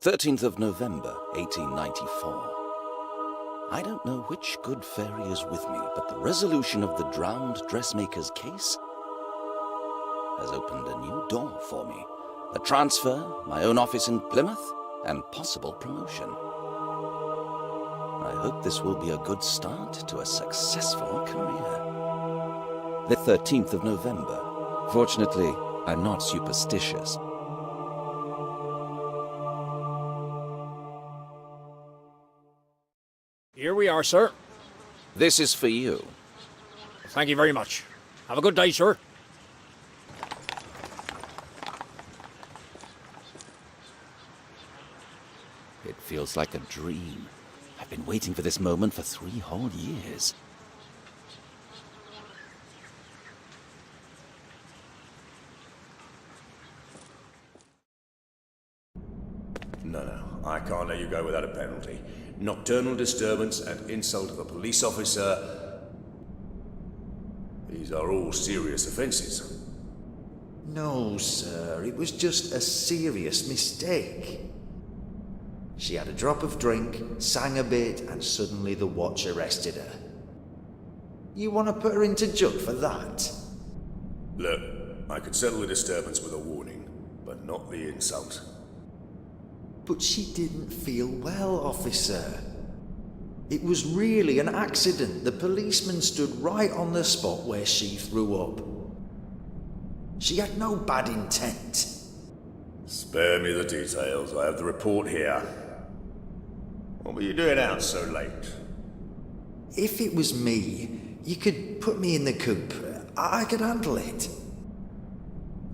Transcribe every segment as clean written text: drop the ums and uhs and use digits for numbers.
13th of November, 1894. I don't know which good fairy is with me, but the resolution of the drowned dressmaker's case has opened a new door for me. A transfer, my own office in Plymouth, and possible promotion. I hope this will be a good start to a successful career. The 13th of November. Fortunately, I'm not superstitious. Here we are, sir. This is for you. Thank you very much. Have a good day, sir. It feels like a dream. I've been waiting for this moment for 3 whole years. No, I can't let you go without a penalty. Nocturnal disturbance and insult of a police officer. These are all serious offences. No, sir, it was just a serious mistake. She had a drop of drink, sang a bit, and suddenly the watch arrested her. You want to put her into jail for that? Look, I could settle the disturbance with a warning, but not the insult. But she didn't feel well, officer. It was really an accident. The policeman stood right on the spot where she threw up. She had no bad intent. Spare me the details. I have the report here. What were you doing out so late? If it was me, you could put me in the coop. I could handle it.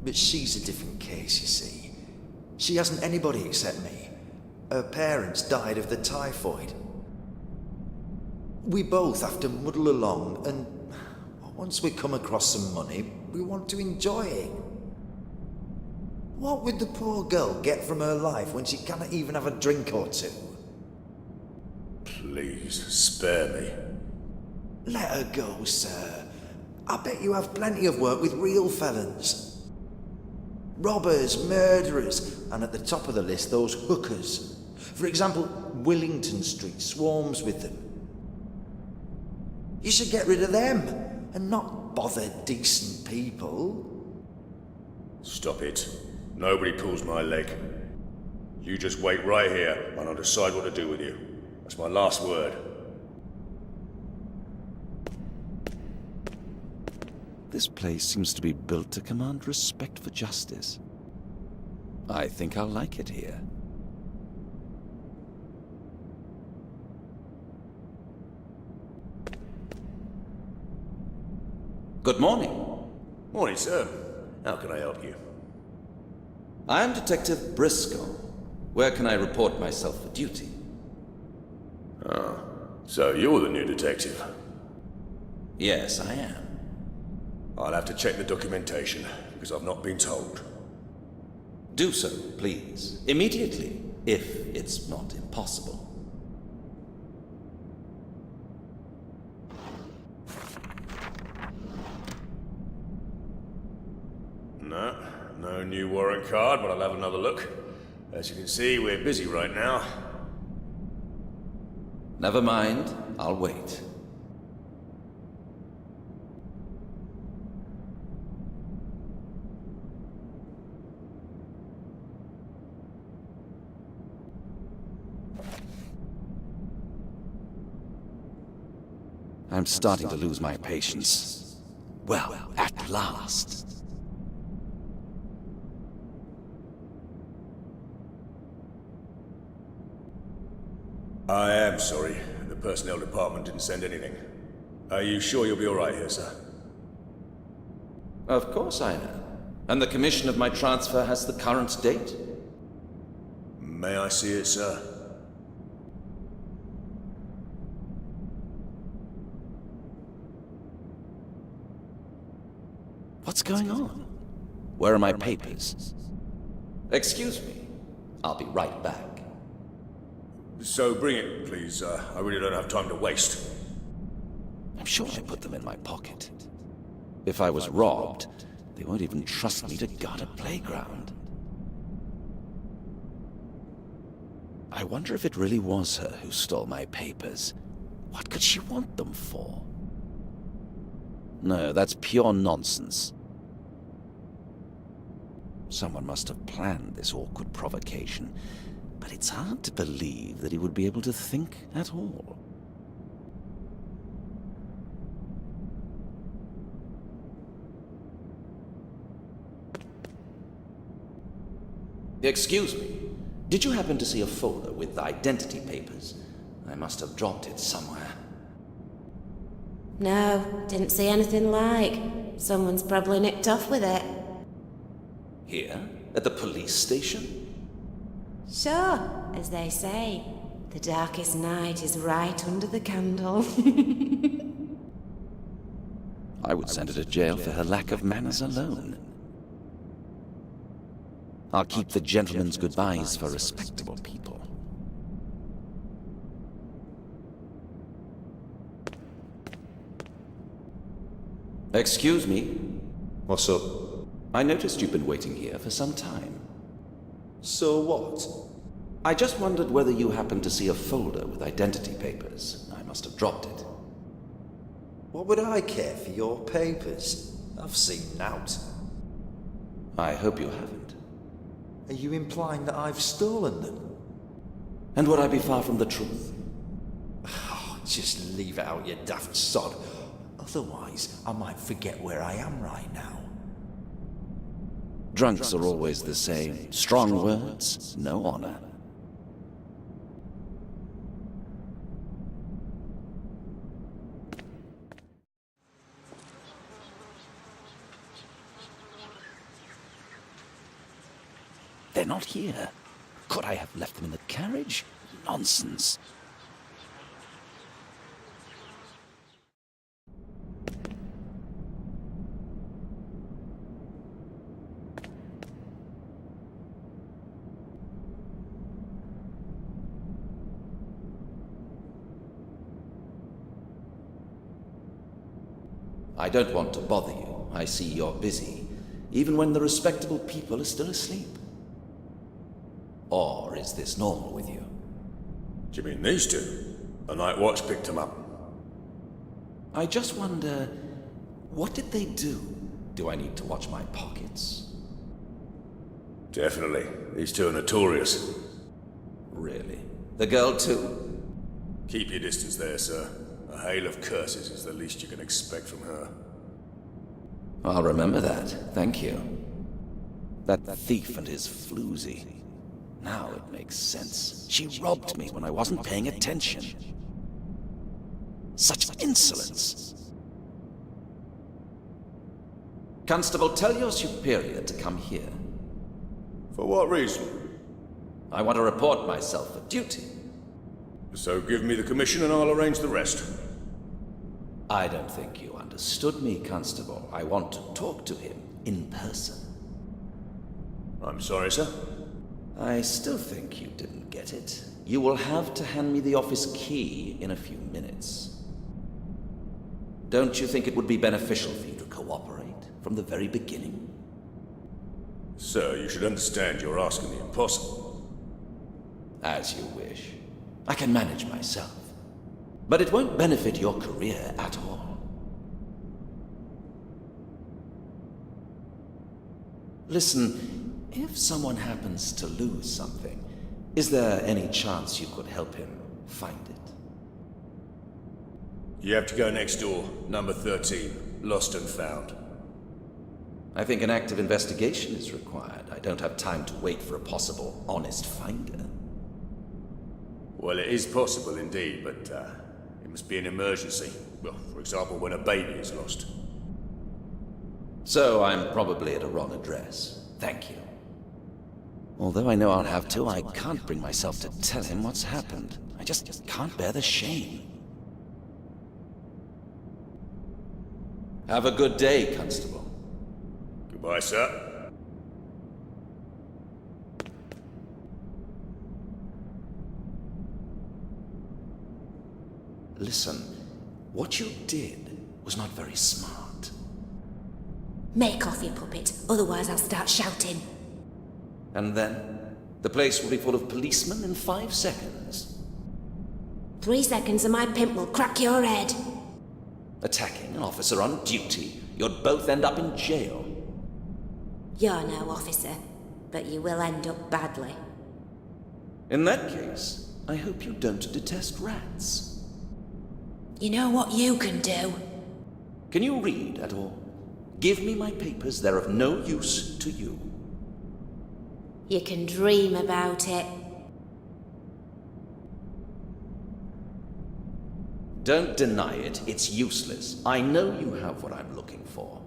But she's a different case, you see. She hasn't anybody except me. Her parents died of the typhoid. We both have to muddle along, and once we come across some money, we want to enjoy it. What would the poor girl get from her life when she cannot even have a drink or two? Please, spare me. Let her go, sir. I bet you have plenty of work with real felons. Robbers, murderers, and at the top of the list, those hookers. For example, Willington Street swarms with them. You should get rid of them, and not bother decent people. Stop it. Nobody pulls my leg. You just wait right here, and I'll decide what to do with you. That's my last word. This place seems to be built to command respect for justice. I think I'll like it here. Good morning. Morning, sir. How can I help you? I am Detective Bristol. Where can I report myself for duty? Ah, so you're the new detective. Yes, I am. I'll have to check the documentation, because I've not been told. Do so, please. Immediately, if it's not impossible. No new warrant card, but I'll have another look. As you can see, we're busy right now. Never mind, I'll wait. I'm starting to lose my patience. Well, at last. I am sorry. The personnel department didn't send anything. Are you sure you'll be all right here, sir? Of course I am. And the commission of my transfer has the current date? May I see it, sir? What's going on? Where are my papers? Excuse me. I'll be right back. So bring it, please. I really don't have time to waste. I'm sure I put them in my pocket. If I was robbed, they won't even trust me to guard a playground. I wonder if it really was her who stole my papers. What could she want them for? No, that's pure nonsense. Someone must have planned this awkward provocation, but it's hard to believe that he would be able to think at all. Excuse me, did you happen to see a folder with identity papers? I must have dropped it somewhere. No, didn't see anything like. Someone's probably nicked off with it. Here? At the police station? Sure, as they say, the darkest night is right under the candle. I would send her to jail for her lack of manners alone. I'll keep the gentleman's goodbyes for respectable people. Excuse me. What's up? I noticed you've been waiting here for some time. So what? I just wondered whether you happened to see a folder with identity papers. I must have dropped it. What would I care for your papers? I've seen nought. I hope you haven't. Are you implying that I've stolen them? And would I be far from the truth? Oh, just leave it out, you daft sod. Otherwise, I might forget where I am right now. Drunks are always the same. Strong words, no honor. They're not here. Could I have left them in the carriage? Nonsense. I don't want to bother you. I see you're busy, even when the respectable people are still asleep. Or is this normal with you? Do you mean these two? The night watch picked them up. I just wonder, what did they do? Do I need to watch my pockets? Definitely. These two are notorious. Really? The girl too? Keep your distance there, sir. A hail of curses is the least you can expect from her. I'll remember that. Thank you. That thief and his floozy. Now it makes sense. She robbed me when I wasn't paying attention. Such insolence. Constable, tell your superior to come here. For what reason? I want to report myself for duty. So give me the commission and I'll arrange the rest. I don't think you understood me, Constable. I want to talk to him in person. I'm sorry, sir. I still think you didn't get it. You will have to hand me the office key in a few minutes. Don't you think it would be beneficial for you to cooperate from the very beginning? Sir, you should understand you're asking the impossible. As you wish. I can manage myself. But it won't benefit your career at all. Listen, if someone happens to lose something, is there any chance you could help him find it? You have to go next door, number 13, lost and found. I think an active investigation is required. I don't have time to wait for a possible honest finder. Well, it is possible indeed, but it must be an emergency. Well, for example, when a baby is lost. So I'm probably at a wrong address. Thank you. Although I know I'll have to, I can't bring myself to tell him what's happened. I just can't bear the shame. Have a good day, Constable. Goodbye, sir. Listen, what you did was not very smart. Make off, you puppet, otherwise I'll start shouting. And then, The place will be full of policemen in 5 seconds. 3 seconds and my pimp will crack your head. Attacking an officer on duty, you'd both end up in jail. You're no officer, but you will end up badly. In that case, I hope you don't detest rats. You know what you can do? Can you read at all? Give me my papers, they're of no use to you. You can dream about it. Don't deny it, it's useless. I know you have what I'm looking for.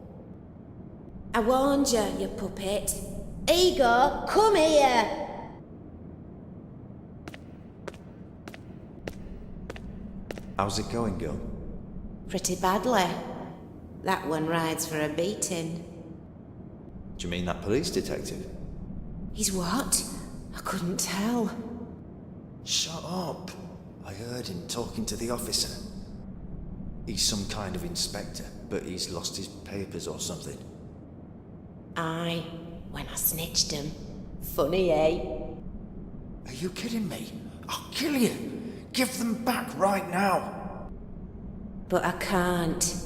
I warned you, you puppet. Igor, come here! How's it going, girl? Pretty badly. That one rides for a beating. Do you mean that police detective? He's what? I couldn't tell. Shut up. I heard him talking to the officer. He's some kind of inspector, but he's lost his papers or something. Aye, when I snitched him. Funny, eh? Are you kidding me? I'll kill you. Give them back right now. But I can't.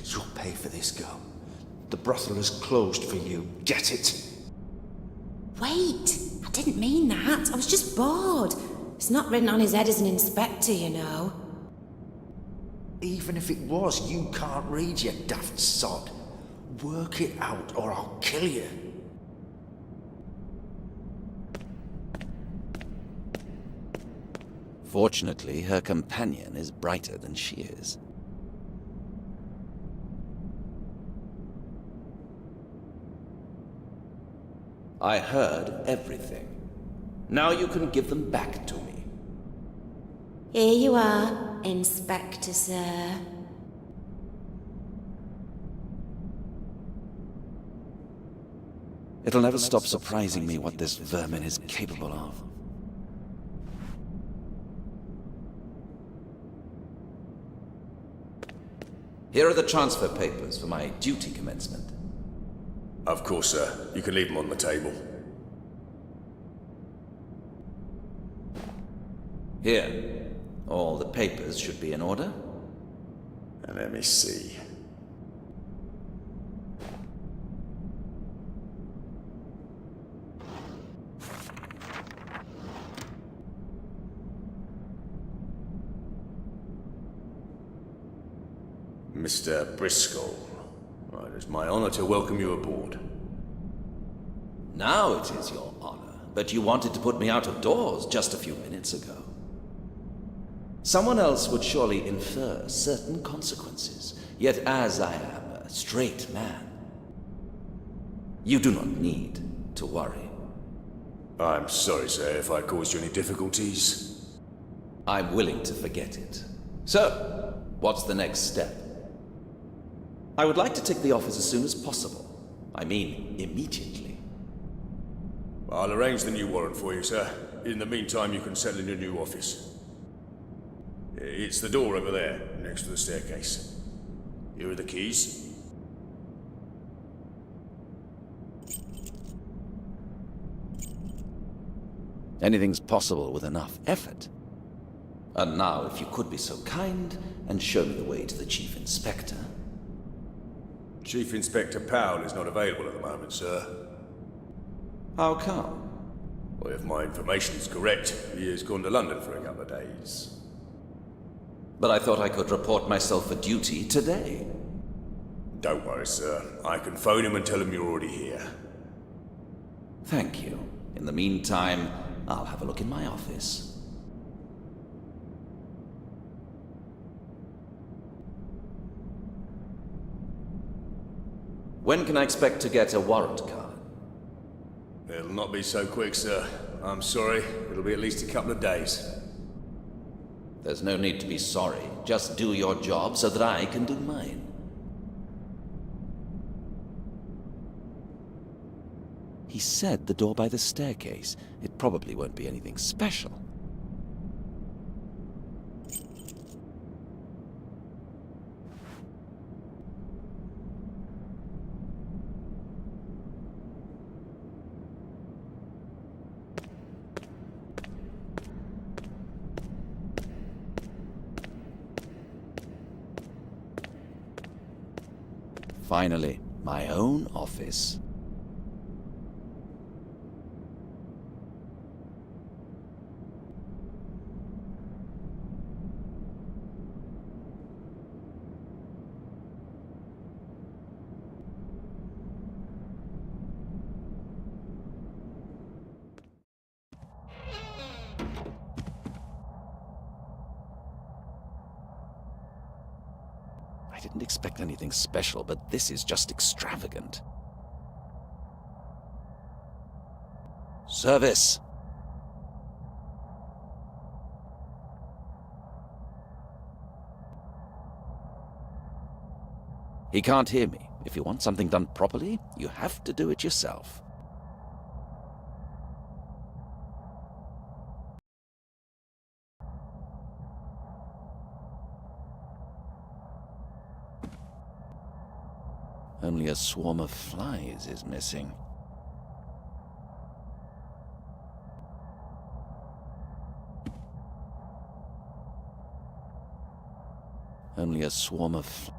You'll pay for this, girl. The brothel is closed for you. Get it? Wait, I didn't mean that. I was just bored. It's not written on his head as an inspector, you know. Even if it was, you can't read, you daft sod. Work it out or I'll kill you. Fortunately, her companion is brighter than she is. I heard everything. Now you can give them back to me. Here you are, Inspector, sir. It'll never stop surprising me what this vermin is capable of. Here are the transfer papers for my duty commencement. Of course, sir. You can leave them on the table. Here. All the papers should be in order. Let me see. Mr. Bristol, it is my honor to welcome you aboard. Now it is your honor, but you wanted to put me out of doors just a few minutes ago. Someone else would surely infer certain consequences, yet as I am a straight man, you do not need to worry. I'm sorry, sir, if I caused you any difficulties. I'm willing to forget it. So, what's the next step? I would like to take the office as soon as possible. I mean, immediately. I'll arrange the new warrant for you, sir. In the meantime, you can settle in your new office. It's the door over there, next to the staircase. Here are the keys. Anything's possible with enough effort. And now, if you could be so kind and show me the way to the Chief Inspector. Chief Inspector Powell is not available at the moment, sir. How come? Well, if my information is correct, he has gone to London for a couple of days. But I thought I could report myself for duty today. Don't worry, sir. I can phone him and tell him you're already here. Thank you. In the meantime, I'll have a look in my office. When can I expect to get a warrant card? It'll not be so quick, sir. I'm sorry. It'll be at least a couple of days. There's no need to be sorry. Just do your job so that I can do mine. He said the door by the staircase. It probably won't be anything special. Finally, my own office. I didn't expect anything special, but this is just extravagant. Service! He can't hear me. If you want something done properly, you have to do it yourself. Only a swarm of flies is missing. Only a swarm of flies.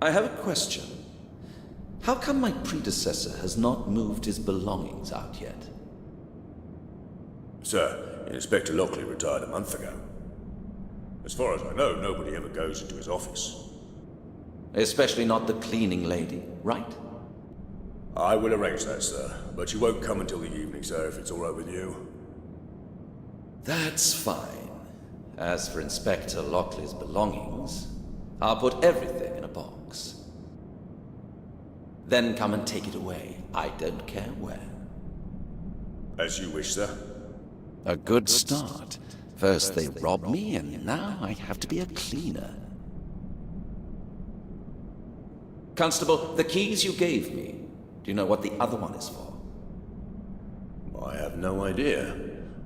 I have a question. How come my predecessor has not moved his belongings out yet? Sir, Inspector Lockley retired a month ago. As far as I know, nobody ever goes into his office. Especially not the cleaning lady, right? I will arrange that, sir, but she won't come until the evening, sir, if it's all right with you. That's fine. As for Inspector Lockley's belongings, I'll put everything in a box. Then come and take it away. I don't care where. As you wish, sir. A good start. First they robbed me, and now I have to be a cleaner. Constable, the keys you gave me, do you know what the other one is for? I have no idea.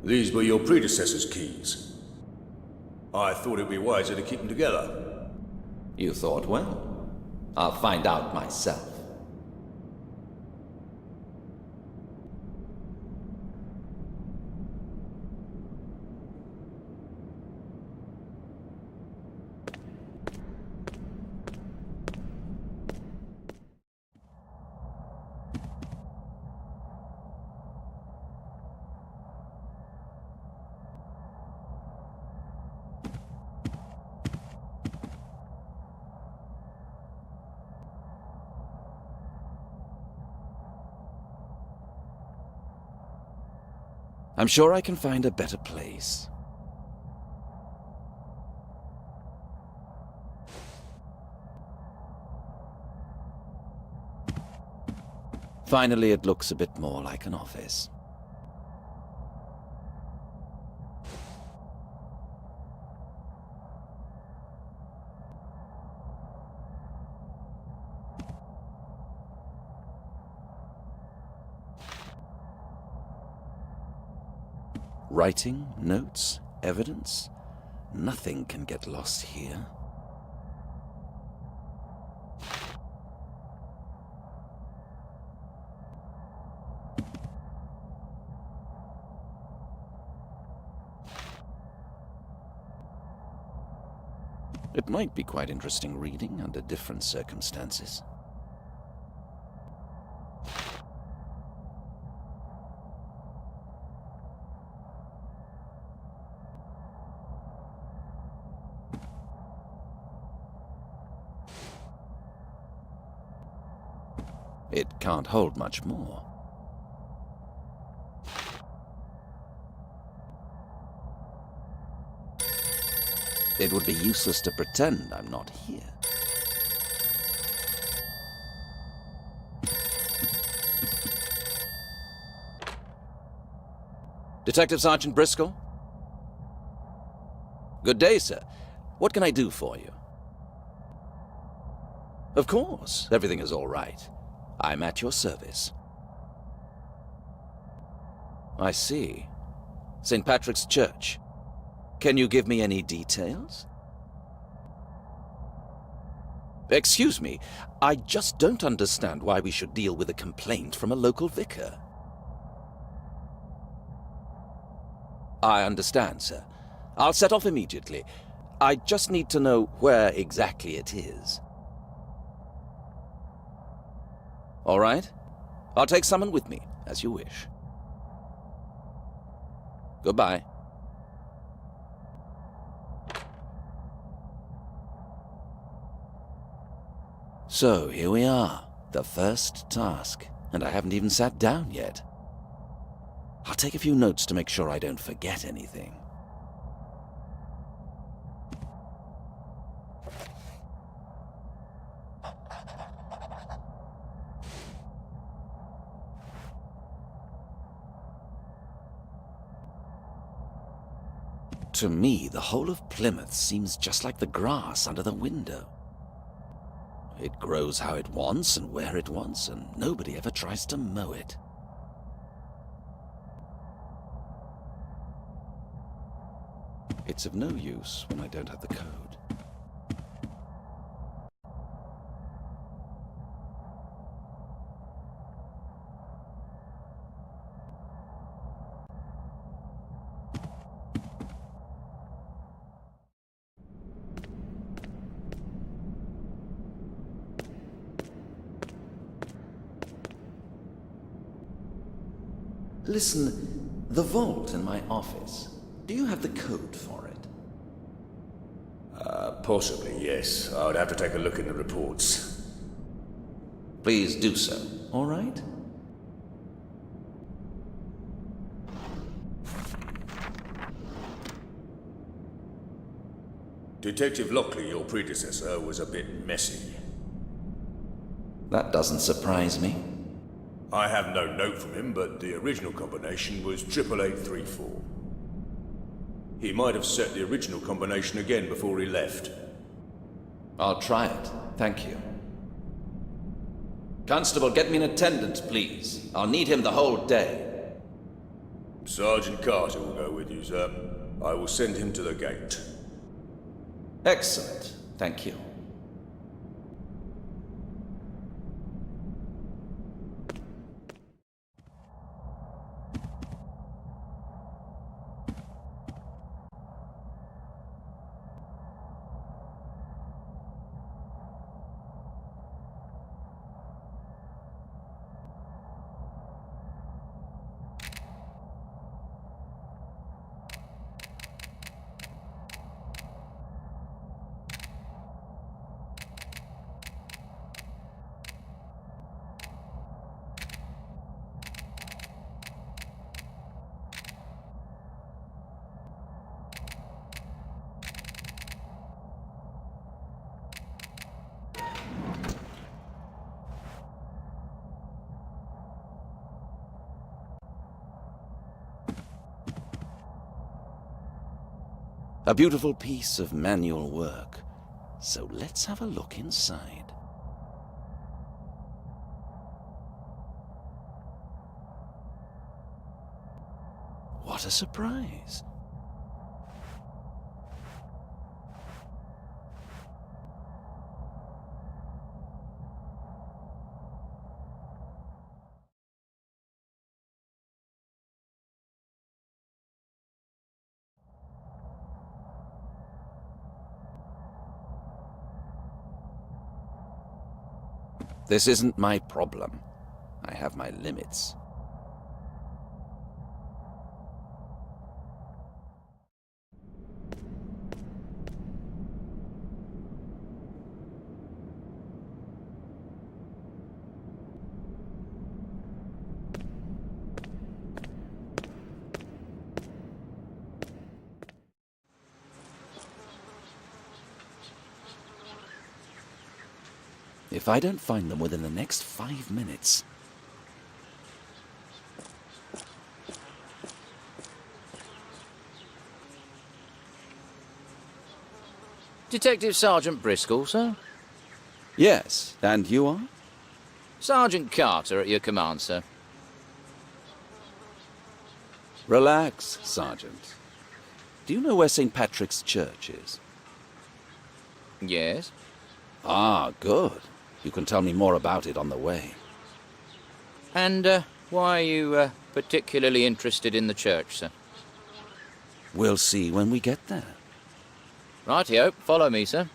These were your predecessor's keys. I thought it'd be wiser to keep them together. You thought well. I'll find out myself. I'm sure I can find a better place. Finally, it looks a bit more like an office. Writing, notes, evidence. Nothing can get lost here. It might be quite interesting reading under different circumstances. It can't hold much more. It would be useless to pretend I'm not here. Detective Sergeant Bristol? Good day, sir. What can I do for you? Of course, everything is all right. I'm at your service. I see. St. Patrick's Church. Can you give me any details? Excuse me, I just don't understand why we should deal with a complaint from a local vicar. I understand, sir. I'll set off immediately. I just need to know where exactly it is. All right. I'll take someone with me, as you wish. Goodbye. So, here we are. The first task. And I haven't even sat down yet. I'll take a few notes to make sure I don't forget anything. To me, the whole of Plymouth seems just like the grass under the window. It grows how it wants and where it wants, and nobody ever tries to mow it. It's of no use when I don't have the code. Listen, the vault in my office. Do you have the code for it? Possibly, yes. I would have to take a look in the reports. Please do so, all right? Detective Lockley, your predecessor, was a bit messy. That doesn't surprise me. I have no note from him, but the original combination was 88834. He might have set the original combination again before he left. I'll try it, thank you. Constable, get me an attendant, please. I'll need him the whole day. Sergeant Carter will go with you, sir. I will send him to the gate. Excellent, thank you. A beautiful piece of manual work. So let's have a look inside. What a surprise. This isn't my problem. I have my limits. If I don't find them within the next 5 minutes... Detective Sergeant Bristol, sir? Yes, and you are? Sergeant Carter at your command, sir. Relax, Sergeant. Do you know where St. Patrick's Church is? Yes? Ah, good. You can tell me more about it on the way. And why are you particularly interested in the church, sir? We'll see when we get there. Rightio, follow me, sir.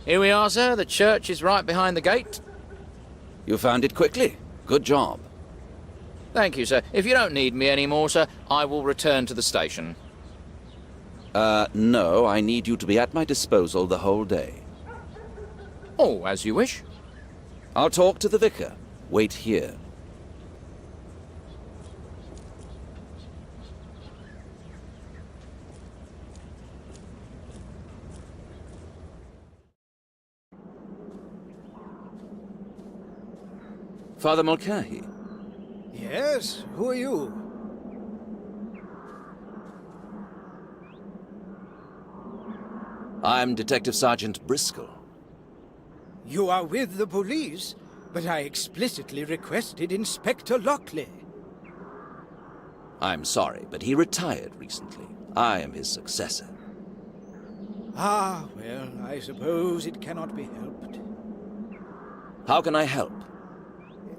Here we are, sir. The church is right behind the gate. You found it quickly. Good job. Thank you, sir. If you don't need me anymore, sir, I will return to the station. No, I need you to be at my disposal the whole day. Oh, as you wish. I'll talk to the vicar. Wait here. Father Mulcahy. Yes? Who are you? I'm Detective Sergeant Bristol. You are with the police, but I explicitly requested Inspector Lockley. I'm sorry, but he retired recently. I am his successor. Ah, well, I suppose it cannot be helped. How can I help?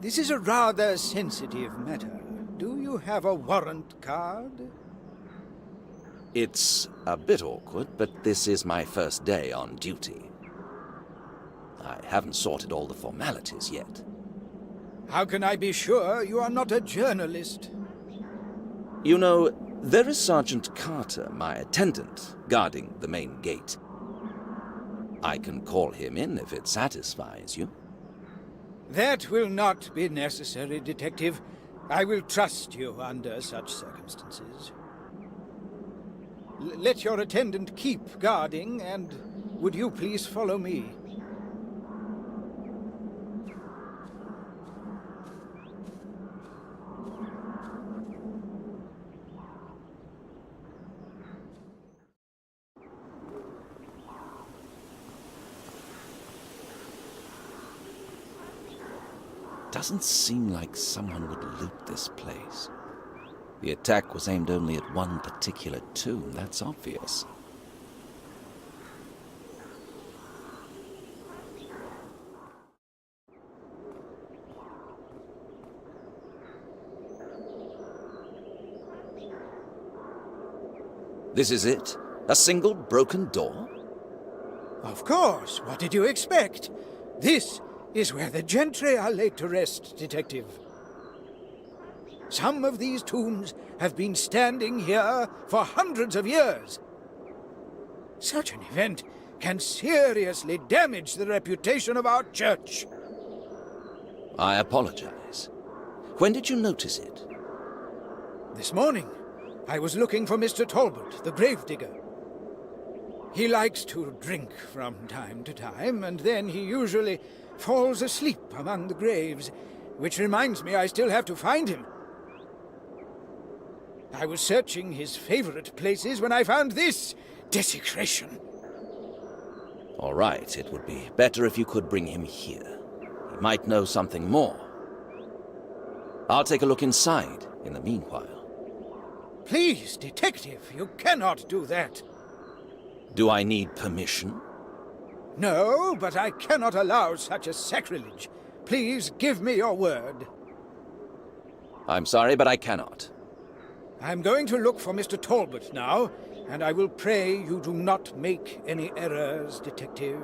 This is a rather sensitive matter. Do you have a warrant card? It's a bit awkward, but this is my first day on duty. I haven't sorted all the formalities yet. How can I be sure you are not a journalist? You know, there is Sergeant Carter, my attendant, guarding the main gate. I can call him in if it satisfies you. That will not be necessary, Detective. I will trust you under such circumstances. Let your attendant keep guarding, and would you please follow me? Doesn't seem like someone would loot this place. The attack was aimed only at one particular tomb, that's obvious. This is it? A single broken door? Of course. What did you expect? This is where the gentry are laid to rest, Detective. Some of these tombs have been standing here for hundreds of years. Such an event can seriously damage the reputation of our church. I apologize. When did you notice it? This morning, I was looking for Mr. Talbot, the gravedigger. He likes to drink from time to time, and then he usually falls asleep among the graves, which reminds me I still have to find him. I was searching his favorite places when I found this desecration. All right, it would be better if you could bring him here. He might know something more. I'll take a look inside in the meanwhile. Please, Detective, you cannot do that. Do I need permission? No, but I cannot allow such a sacrilege. Please give me your word. I'm sorry, but I cannot. I'm going to look for Mr. Talbot now, and I will pray you do not make any errors, Detective.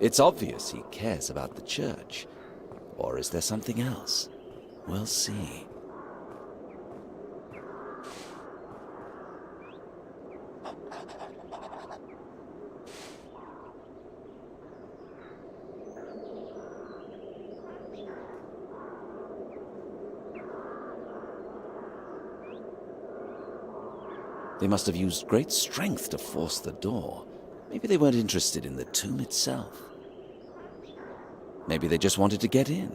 It's obvious he cares about the church. Or is there something else? We'll see. They must have used great strength to force the door. Maybe they weren't interested in the tomb itself. Maybe they just wanted to get in.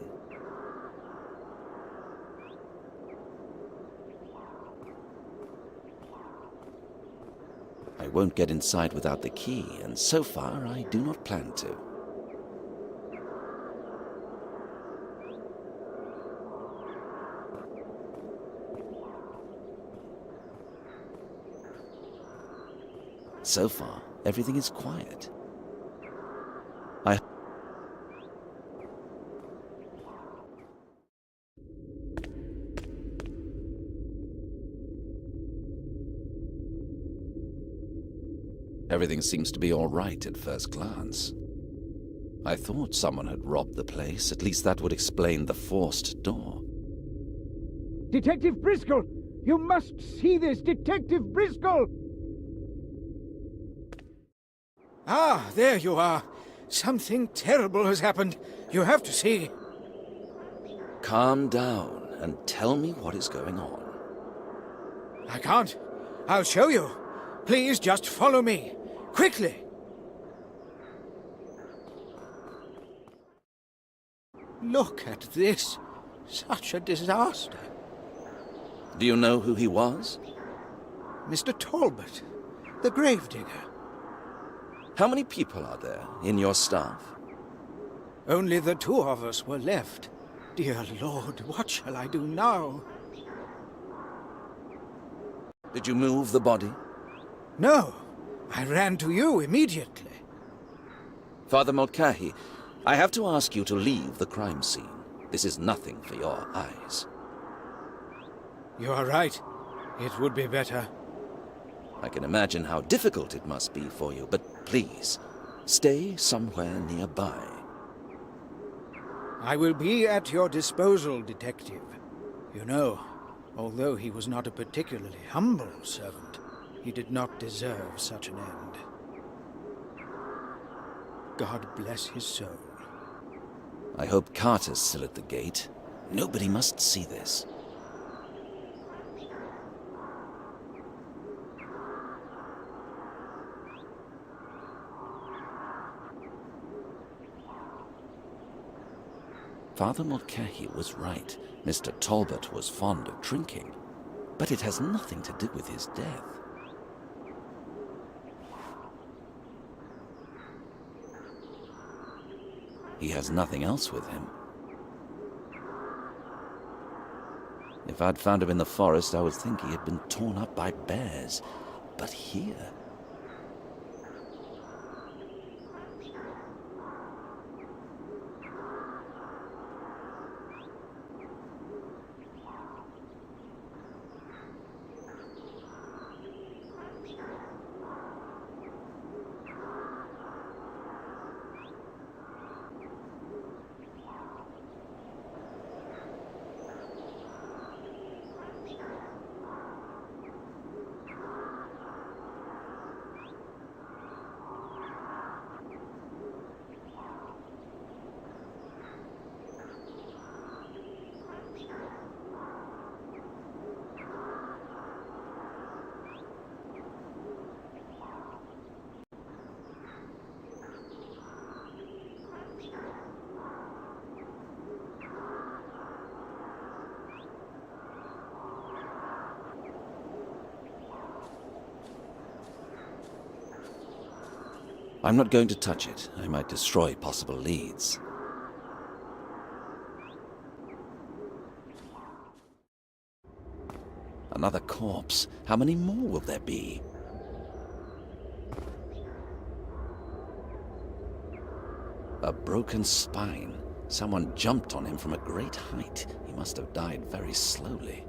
I won't get inside without the key, and so far I do not plan to. So far, everything is quiet. Everything seems to be all right at first glance. I thought someone had robbed the place. At least that would explain the forced door. Detective Bristol! You must see this! Detective Bristol! Ah, there you are. Something terrible has happened. You have to see. Calm down and tell me what is going on. I can't. I'll show you. Please just follow me. Quickly! Look at this. Such a disaster. Do you know who he was? Mr. Talbot, the gravedigger. How many people are there in your staff? Only the two of us were left. Dear Lord, what shall I do now? Did you move the body? No. I ran to you immediately. Father Mulcahy, I have to ask you to leave the crime scene. This is nothing for your eyes. You are right. It would be better. I can imagine how difficult it must be for you, but please, stay somewhere nearby. I will be at your disposal, Detective. You know, although he was not a particularly humble servant, he did not deserve such an end. God bless his soul. I hope Carter's still at the gate. Nobody must see this. Father Mulcahy was right. Mr. Talbot was fond of drinking, but it has nothing to do with his death. He has nothing else with him. If I'd found him in the forest, I would think he had been torn up by bears. But here... I'm not going to touch it. I might destroy possible leads. Another corpse. How many more will there be? A broken spine. Someone jumped on him from a great height. He must have died very slowly.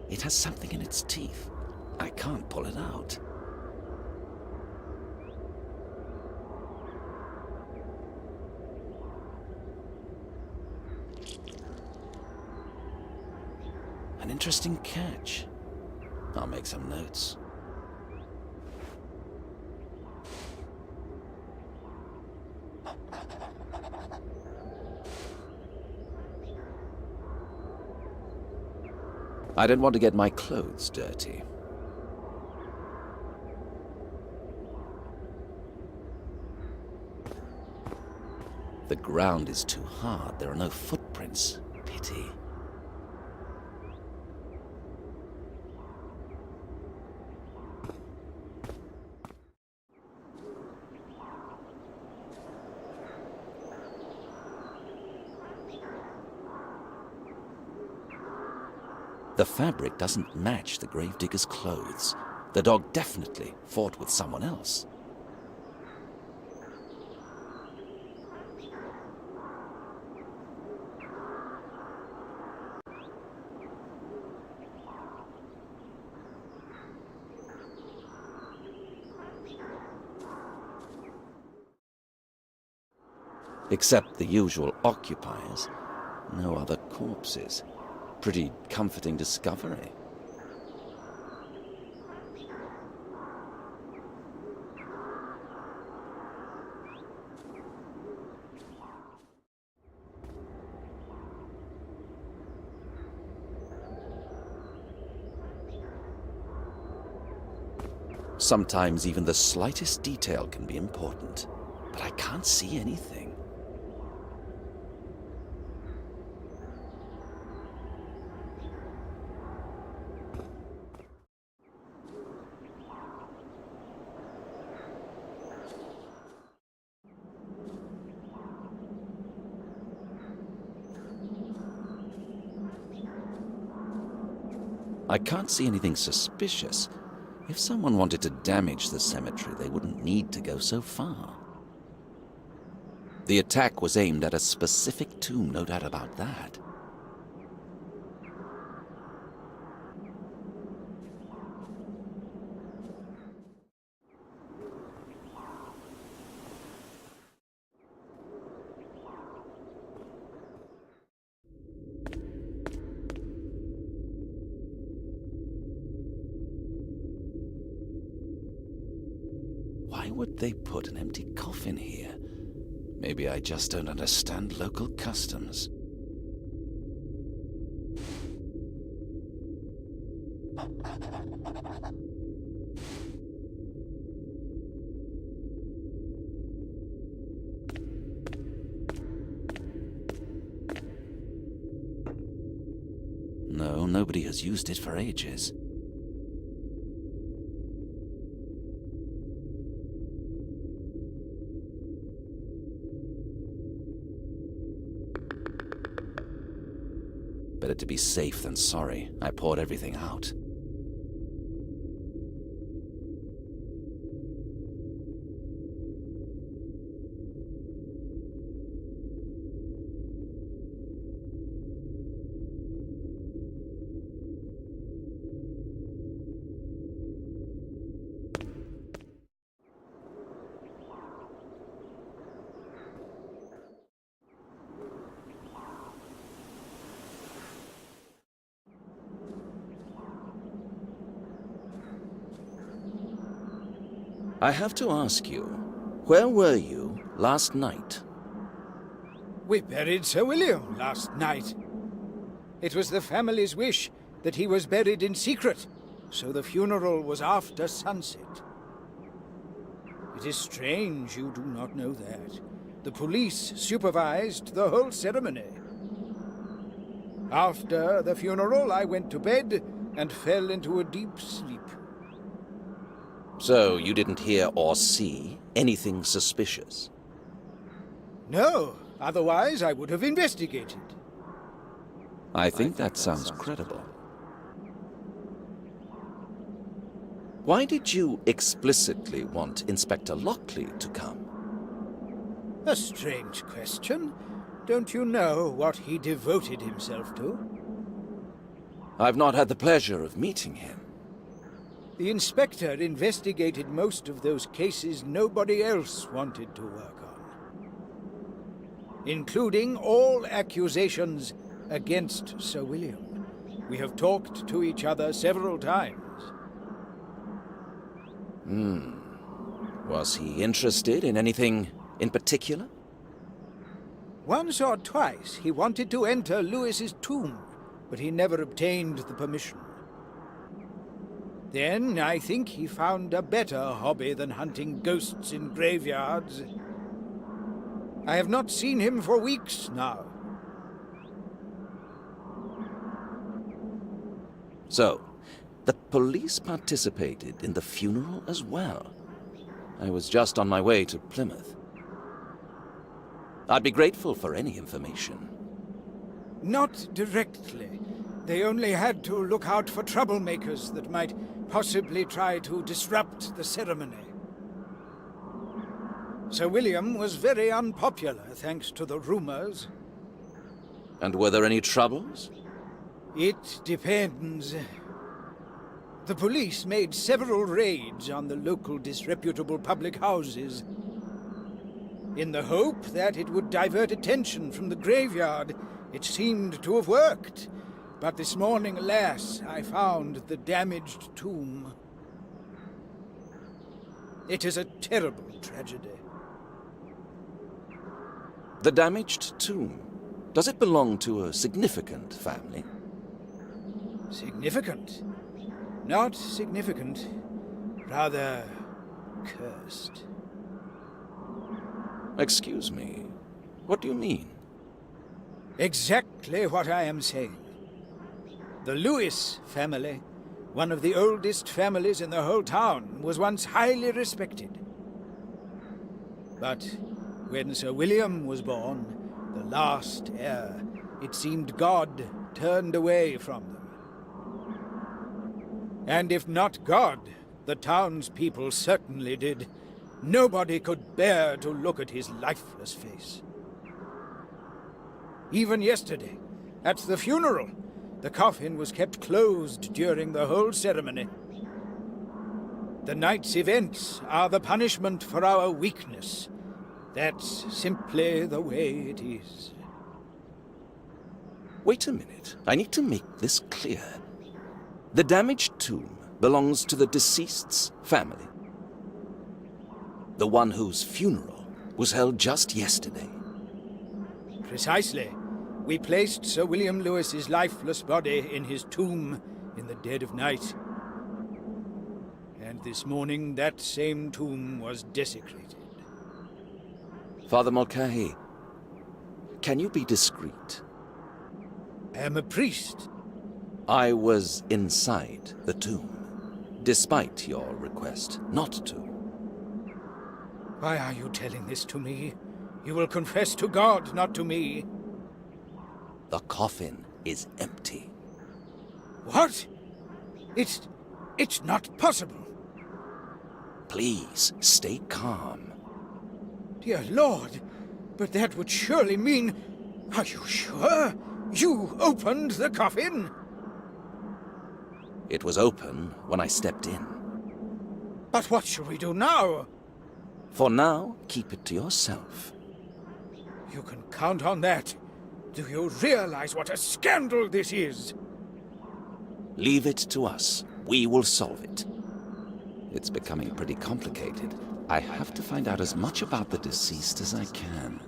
It has something in its teeth. I can't pull it out. An interesting catch. I'll make some notes. I don't want to get my clothes dirty. The ground is too hard. There are no footprints. Pity. The fabric doesn't match the gravedigger's clothes. The dog definitely fought with someone else. Except the usual occupiers, no other corpses. Pretty comforting discovery. Sometimes even the slightest detail can be important, but I can't see anything. I can't see anything suspicious. If someone wanted to damage the cemetery, they wouldn't need to go so far. The attack was aimed at a specific tomb, no doubt about that. Why would they put an empty coffin here? Maybe I just don't understand local customs. No, nobody has used it for ages. Better to be safe than sorry. I poured everything out. I have to ask you, where were you last night? We buried Sir William last night. It was the family's wish that he was buried in secret, so the funeral was after sunset. It is strange you do not know that. The police supervised the whole ceremony. After the funeral, I went to bed and fell into a deep sleep. So you didn't hear or see anything suspicious? No, otherwise I would have investigated. I think that sounds credible. Why did you explicitly want Inspector Lockley to come? A strange question. Don't you know what he devoted himself to? I've not had the pleasure of meeting him. The inspector investigated most of those cases nobody else wanted to work on, including all accusations against Sir William. We have talked to each other several times. Was he interested in anything in particular? Once or twice he wanted to enter Lewis's tomb, but he never obtained the permission. Then I think he found a better hobby than hunting ghosts in graveyards. I have not seen him for weeks now. So, the police participated in the funeral as well. I was just on my way to Plymouth. I'd be grateful for any information. Not directly. They only had to look out for troublemakers that might possibly try to disrupt the ceremony. Sir William was very unpopular thanks to the rumors. And were there any troubles? It depends. The police made several raids on the local disreputable public houses, in the hope that it would divert attention from the graveyard. It seemed to have worked. But this morning, alas, I found the damaged tomb. It is a terrible tragedy. The damaged tomb. Does it belong to a significant family? Significant? Not significant. Rather cursed. Excuse me. What do you mean? Exactly what I am saying. The Lewis family, one of the oldest families in the whole town, was once highly respected. But when Sir William was born, the last heir, it seemed God turned away from them. And if not God, the townspeople certainly did. Nobody could bear to look at his lifeless face. Even yesterday, at the funeral, the coffin was kept closed during the whole ceremony. The night's events are the punishment for our weakness. That's simply the way it is. Wait a minute. I need to make this clear. The damaged tomb belongs to the deceased's family. The one whose funeral was held just yesterday. Precisely. We placed Sir William Lewis's lifeless body in his tomb in the dead of night. And this morning, that same tomb was desecrated. Father Mulcahy, can you be discreet? I am a priest. I was inside the tomb, despite your request not to. Why are you telling this to me? You will confess to God, not to me. The coffin is empty. What? It's not possible. Please, stay calm. Dear Lord, but that would surely mean... Are you sure? You opened the coffin? It was open when I stepped in. But what shall we do now? For now, keep it to yourself. You can count on that. Do you realize what a scandal this is? Leave it to us. We will solve it. It's becoming pretty complicated. I have to find out as much about the deceased as I can.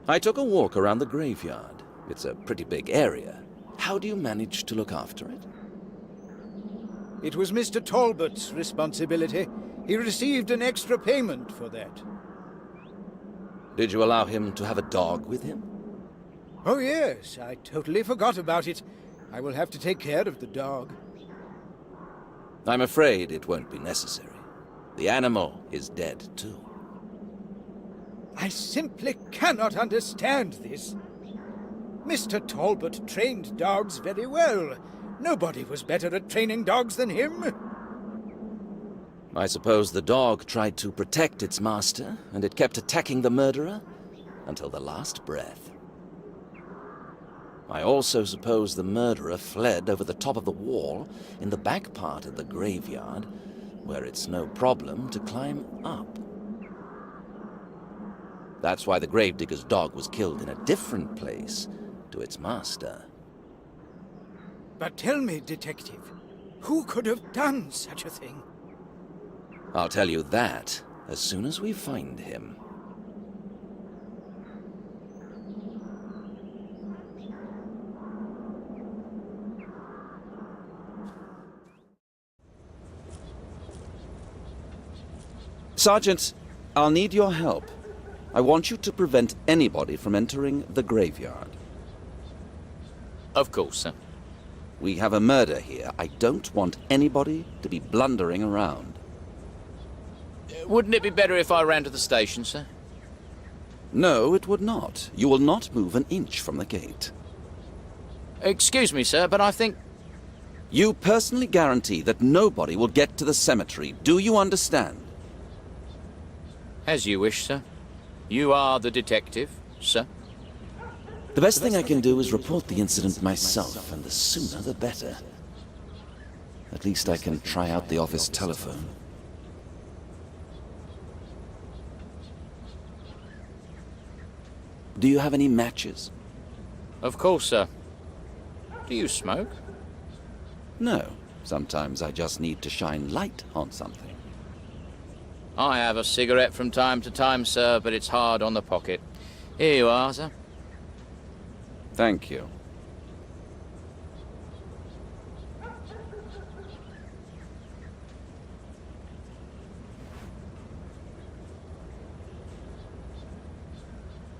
I took a walk around the graveyard. It's a pretty big area. How do you manage to look after it? It was Mr. Talbot's responsibility. He received an extra payment for that. Did you allow him to have a dog with him? Oh yes, I totally forgot about it. I will have to take care of the dog. I'm afraid it won't be necessary. The animal is dead too. I simply cannot understand this. Mr. Talbot trained dogs very well. Nobody was better at training dogs than him. I suppose the dog tried to protect its master, and it kept attacking the murderer until the last breath. I also suppose the murderer fled over the top of the wall in the back part of the graveyard, where it's no problem to climb up. That's why the gravedigger's dog was killed in a different place to its master. But tell me, Detective, who could have done such a thing? I'll tell you that as soon as we find him. Sergeant, I'll need your help. I want you to prevent anybody from entering the graveyard. Of course, sir. We have a murder here. I don't want anybody to be blundering around. Wouldn't it be better if I ran to the station, sir? No, it would not. You will not move an inch from the gate. Excuse me, sir, but I think... You personally guarantee that nobody will get to the cemetery. Do you understand? As you wish, sir. You are the detective, sir. The best thing I can do is report the incident myself, and the sooner the better. At least I can try out the office telephone. Do you have any matches? Of course, sir. Do you smoke? No. Sometimes I just need to shine light on something. I have a cigarette from time to time, sir, but it's hard on the pocket. Here you are, sir. Thank you.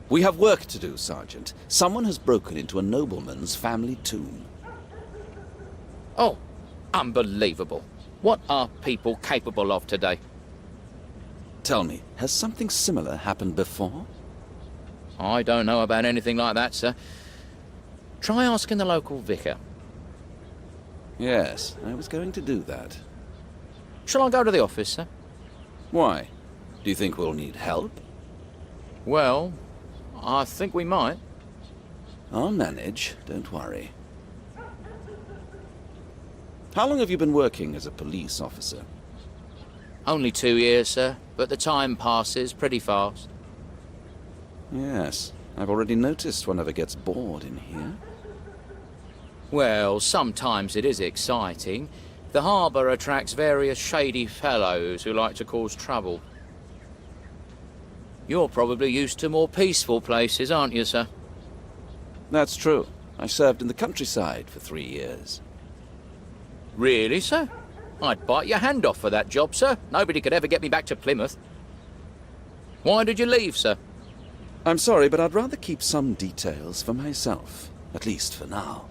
We have work to do, Sergeant. Someone has broken into a nobleman's family tomb. Oh, unbelievable. What are people capable of today? Tell me, has something similar happened before? I don't know about anything like that, sir. Try asking the local vicar. Yes, I was going to do that. Shall I go to the office, sir? Why? Do you think we'll need help? Well, I think we might. I'll manage, don't worry. How long have you been working as a police officer? Only 2 years, sir, but the time passes pretty fast. Yes, I've already noticed one never gets bored in here. Well, sometimes it is exciting. The harbour attracts various shady fellows who like to cause trouble. You're probably used to more peaceful places, aren't you, sir? That's true. I served in the countryside for 3 years. Really, sir? I'd bite your hand off for that job, sir. Nobody could ever get me back to Plymouth. Why did you leave, sir? I'm sorry, but I'd rather keep some details for myself. At least for now.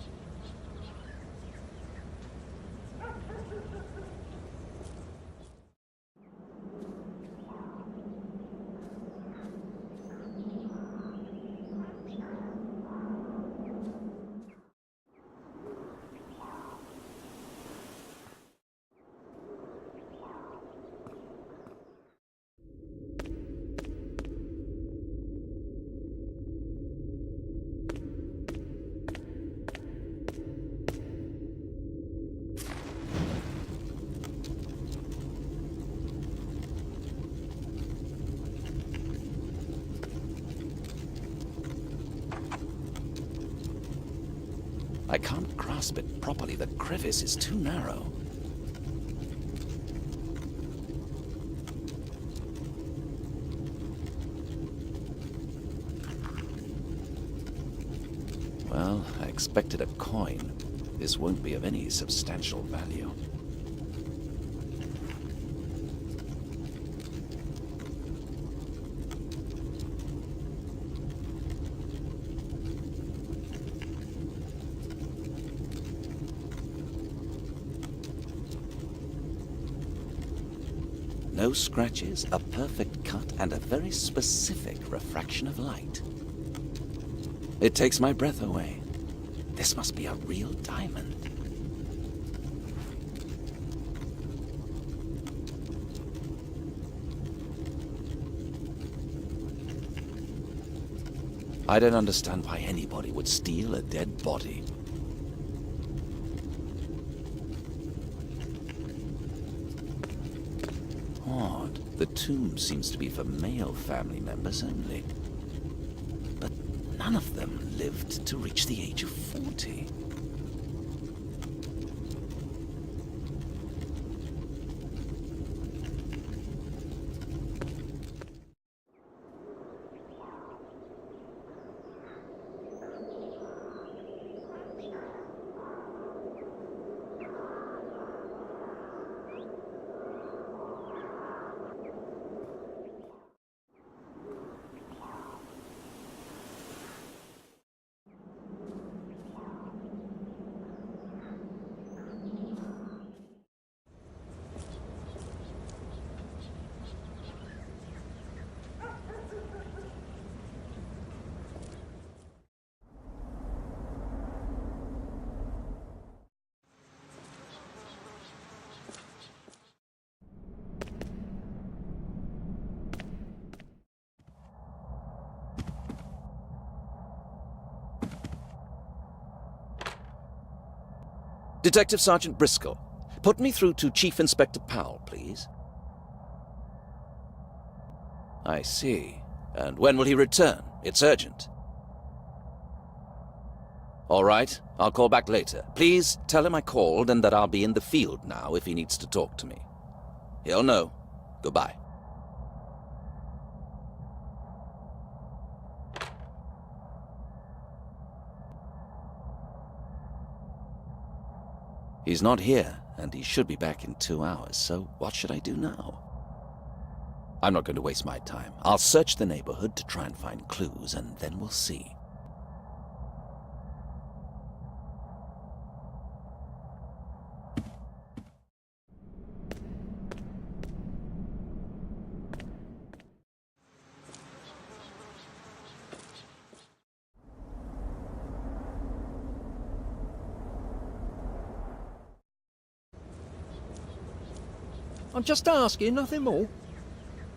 I can't grasp it properly. The crevice is too narrow. Well, I expected a coin. This won't be of any substantial value. No scratches, a perfect cut, and a very specific refraction of light. It takes my breath away. This must be a real diamond. I don't understand why anybody would steal a dead body. Odd. The tomb seems to be for male family members only. But none of them lived to reach the age of 40. Detective Sergeant Bristol, put me through to Chief Inspector Powell, please. I see. And when will he return? It's urgent. All right, I'll call back later. Please tell him I called and that I'll be in the field now if he needs to talk to me. He'll know. Goodbye. He's not here, and he should be back in 2 hours, so what should I do now? I'm not going to waste my time. I'll search the neighborhood to try and find clues, and then we'll see. I'm just asking, nothing more.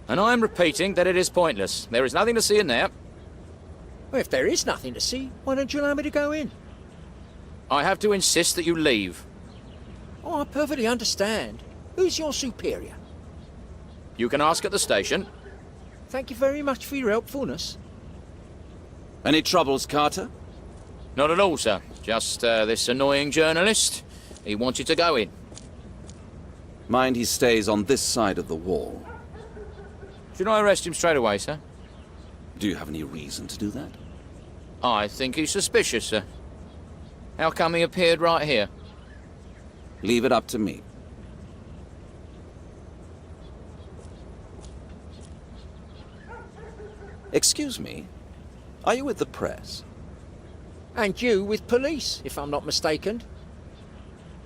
And I am repeating that it is pointless. There is nothing to see in there. Well, if there is nothing to see, why don't you allow me to go in? I have to insist that you leave. Oh, I perfectly understand. Who's your superior? You can ask at the station. Thank you very much for your helpfulness. Any troubles, Carter? Not at all, sir. Just this annoying journalist. He wanted to go in. Mind he stays on this side of the wall. Should I arrest him straight away, sir? Do you have any reason to do that? I think he's suspicious, sir. How come he appeared right here? Leave it up to me. Excuse me, are you with the press? And you with police, if I'm not mistaken.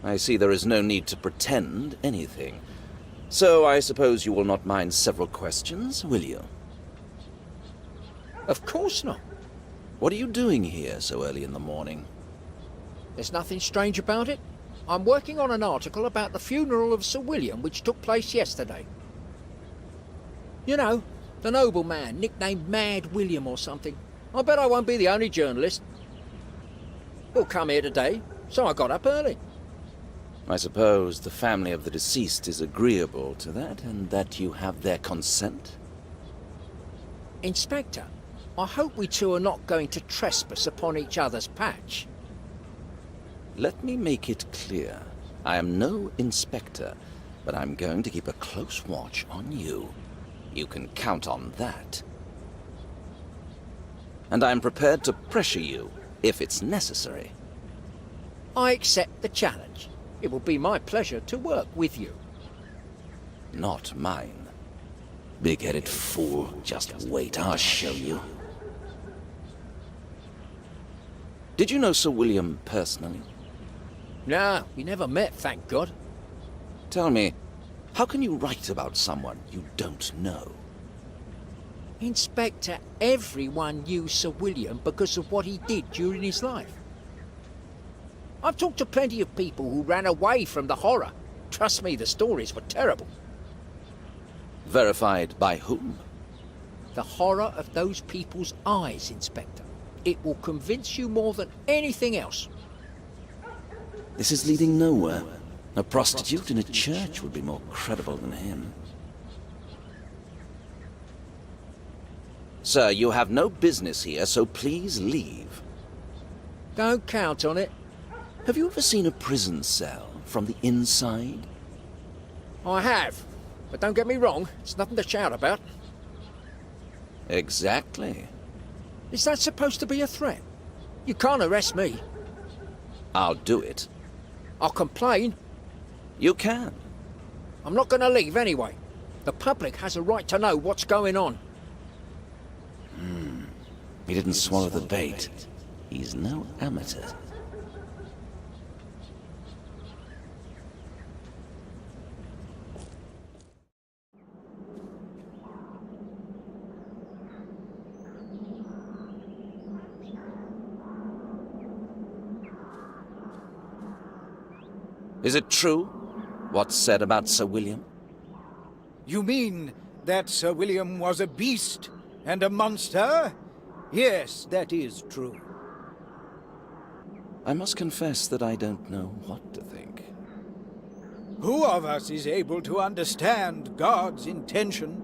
I see there is no need to pretend anything. So I suppose you will not mind several questions, will you? Of course not. What are you doing here so early in the morning? There's nothing strange about it. I'm working on an article about the funeral of Sir William, which took place yesterday. You know, the nobleman, nicknamed Mad William or something. I bet I won't be the only journalist. He'll come here today, so I got up early. I suppose the family of the deceased is agreeable to that, and that you have their consent? Inspector, I hope we two are not going to trespass upon each other's patch. Let me make it clear. I am no inspector, but I'm going to keep a close watch on you. You can count on that. And I'm prepared to pressure you, if it's necessary. I accept the challenge. It will be my pleasure to work with you. Not mine. Big-headed fool. Just wait, I'll show you. Did you know Sir William personally? No, we never met, thank God. Tell me, how can you write about someone you don't know? Inspector, everyone knew Sir William because of what he did during his life. I've talked to plenty of people who ran away from the horror. Trust me, the stories were terrible. Verified by whom? The horror of those people's eyes, Inspector. It will convince you more than anything else. This is leading nowhere. A prostitute in a church would be more credible than him. Sir, you have no business here, so please leave. Don't count on it. Have you ever seen a prison cell from the inside? I have. But don't get me wrong, it's nothing to shout about. Exactly. Is that supposed to be a threat? You can't arrest me. I'll do it. I'll complain. You can. I'm not going to leave anyway. The public has a right to know what's going on. He didn't swallow the bait. He's no amateur. Is it true, what's said about Sir William? You mean that Sir William was a beast and a monster? Yes, that is true. I must confess that I don't know what to think. Who of us is able to understand God's intention?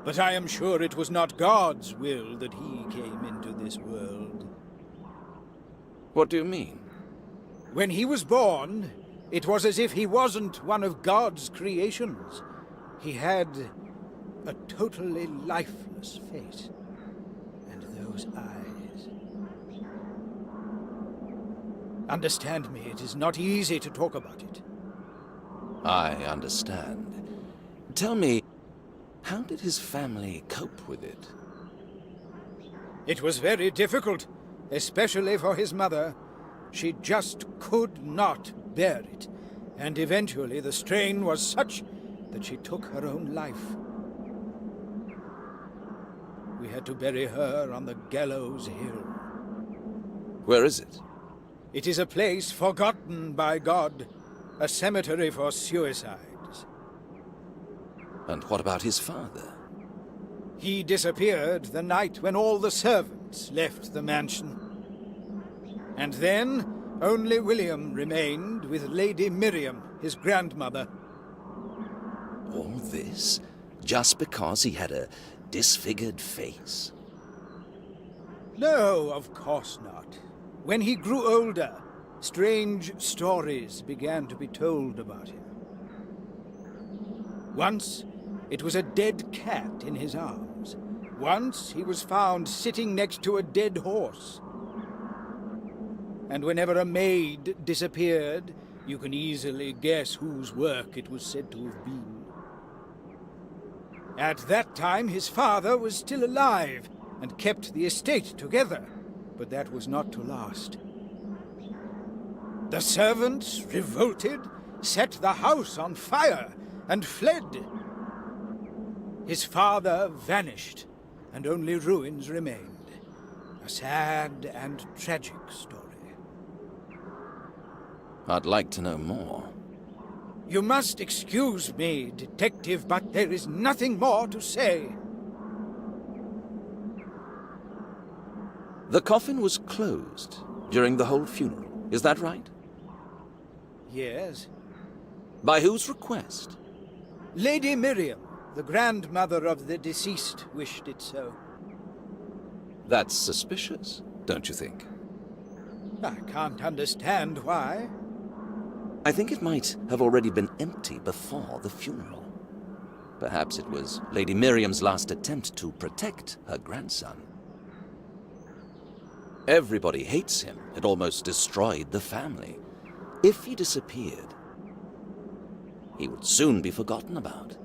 But I am sure it was not God's will that he came into this world. What do you mean? When he was born, it was as if he wasn't one of God's creations. He had a totally lifeless face, and those eyes. Understand me, it is not easy to talk about it. I understand. Tell me, how did his family cope with it? It was very difficult, especially for his mother. She just could not bear it, and eventually the strain was such that she took her own life. We had to bury her on the gallows hill. Where is it? It is a place forgotten by God, a cemetery for suicides. And what about his father? He disappeared the night when all the servants left the mansion. And then only William remained with Lady Miriam, his grandmother. All this just because he had a disfigured face? No, of course not. When he grew older, strange stories began to be told about him. Once, it was a dead cat in his arms. Once, he was found sitting next to a dead horse. And whenever a maid disappeared, you can easily guess whose work it was said to have been. At that time, his father was still alive and kept the estate together, but that was not to last. The servants revolted, set the house on fire, and fled. His father vanished, and only ruins remained. A sad and tragic story. I'd like to know more. You must excuse me, Detective, but there is nothing more to say. The coffin was closed during the whole funeral, is that right? Yes. By whose request? Lady Miriam, the grandmother of the deceased, wished it so. That's suspicious, don't you think? I can't understand why. I think it might have already been empty before the funeral. Perhaps it was Lady Miriam's last attempt to protect her grandson. Everybody hates him. It almost destroyed the family. If he disappeared, he would soon be forgotten about.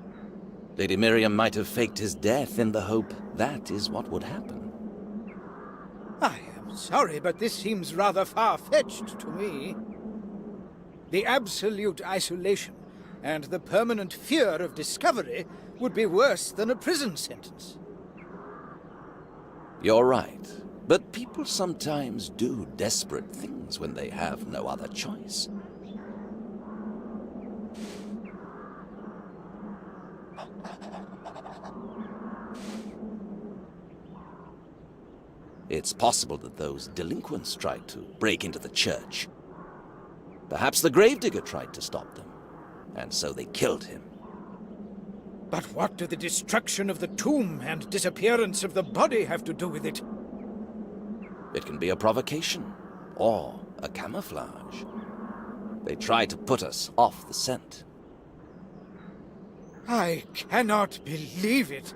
Lady Miriam might have faked his death in the hope that is what would happen. I am sorry, but this seems rather far-fetched to me. The absolute isolation and the permanent fear of discovery would be worse than a prison sentence. You're right. But people sometimes do desperate things when they have no other choice. It's possible that those delinquents tried to break into the church. Perhaps the gravedigger tried to stop them, and so they killed him. But what do the destruction of the tomb and disappearance of the body have to do with it? It can be a provocation, or a camouflage. They try to put us off the scent. I cannot believe it.